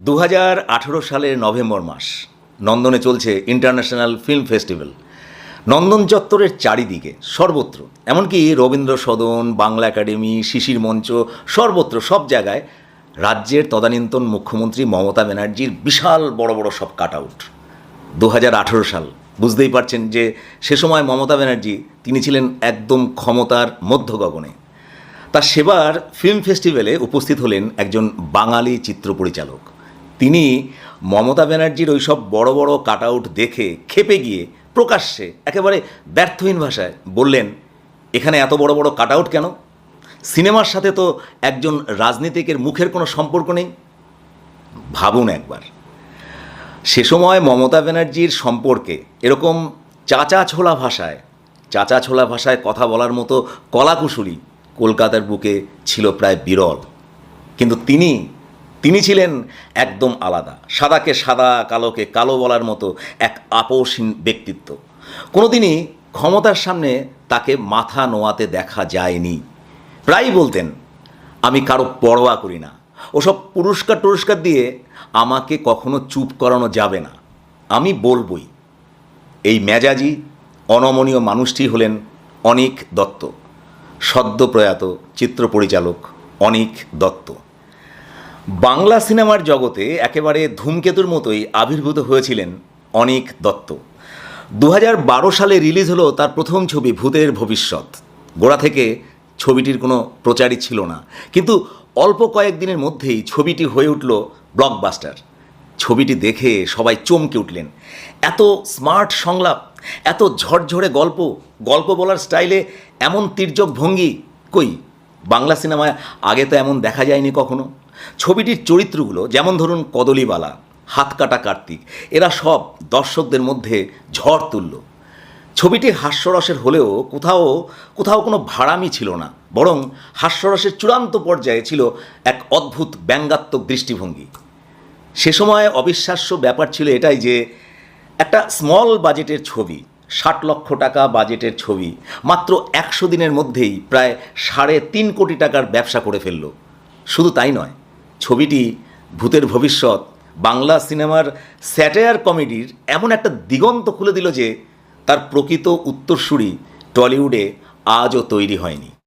2018 সালের নভেম্বর মাস নন্দনে চলছে ইন্টারন্যাশনাল ফিল্ম ফেস্টিভ্যাল। নন্দন চত্বরের চারিদিকে সর্বত্র, এমনকি রবীন্দ্র সদন, বাংলা একাডেমি, শিশির মঞ্চ, সর্বত্র সব জায়গায় রাজ্যের তদানীন্তন মুখ্যমন্ত্রী মমতা ব্যানার্জির বিশাল বড় বড় সব কাট আউট। 2018 সাল, বুঝতেই পারছেন যে সে সময় মমতা ব্যানার্জি তিনি ছিলেন একদম ক্ষমতার মধ্য গগনে। তার সেবার ফিল্ম ফেস্টিভ্যালে উপস্থিত হলেন একজন বাঙালি চিত্র পরিচালক। তিনি মমতা ব্যানার্জির ওই সব বড় বড় কাট আউট দেখে ক্ষেপে গিয়ে প্রকাশ্যে একেবারে ব্যর্থহীন ভাষায় বললেন, এখানে এত বড় বড় কাট আউট কেন? সিনেমার সাথে তো একজন রাজনীতিকের মুখের কোনো সম্পর্ক নেই। ভাবুন একবার, সে সময় মমতা ব্যানার্জির সম্পর্কে এরকম চাচা ছোলা ভাষায় কথা বলার মতো কলাকুশলী কলকাতার বুকে ছিল প্রায় বিরল। কিন্তু তিনি ছিলেন একদম আলাদা, সাদাকে সাদা, কালোকে কালো বলার মতো এক আপোষহীন ব্যক্তিত্ব। কোনোদিনই ক্ষমতার সামনে তাকে মাথা নোয়াতে দেখা যায়নি। প্রায়ই বলতেন, আমি কারো পরোয়া করি না, ওসব পুরস্কার দিয়ে আমাকে কখনো চুপ করানো যাবে না, আমি বলবই। এই মেজাজি অনমনীয় মানুষটি হলেন অনীক দত্ত, সদ্য প্রয়াত চিত্র পরিচালক অনীক দত্ত। বাংলা সিনেমার জগতে একেবারে ধূমকেতুর মতোই আবির্ভূত হয়েছিলেন অনীক দত্ত। 2012 সালে রিলিজ হলো তার প্রথম ছবি ভূতের ভবিষ্যৎ। গোড়া থেকে ছবিটির কোনো প্রচারই ছিল না, কিন্তু অল্প কয়েকদিনের মধ্যেই ছবিটি হয়ে উঠল ব্লকবাস্টার। ছবিটি দেখে সবাই চমকে উঠলেন। এত স্মার্ট সংলাপ, এত ঝরঝরে গল্প বলার স্টাইলে এমন তির্যক ভঙ্গি কই বাংলা সিনেমায় আগে তো এমন দেখা যায়নি কখনো। ছবিটির চরিত্রগুলো, যেমন ধরুন কদলীবালা, হাতকাটা কার্তিক, এরা সব দর্শকদের মধ্যে ঝড় তুলল। ছবিটি হাস্যরসের হলেও কোথাও কোনো ভাড়ামি ছিল না, বরং হাস্যরসের চূড়ান্ত পর্যায়ে ছিল এক অদ্ভুত ব্যঙ্গাত্মক দৃষ্টিভঙ্গি। সে সময় অবিশ্বাস্য ব্যাপার ছিল এটাই যে একটা স্মল বাজেটের ছবি, 60 লক্ষ টাকা বাজেটের ছবি, মাত্র 100 দিনের মধ্যেই প্রায় 3.5 কোটি টাকার ব্যবসা করে ফেলল। শুধু তাই নয়, ছবিটি ভূতের ভবিষ্যৎ বাংলা সিনেমার স্যাটায়ার কমেডির এমন একটা দিগন্ত খুলে দিল যে তার প্রকৃত উত্তরসূরি টলিউডে আজও তৈরি হয়নি।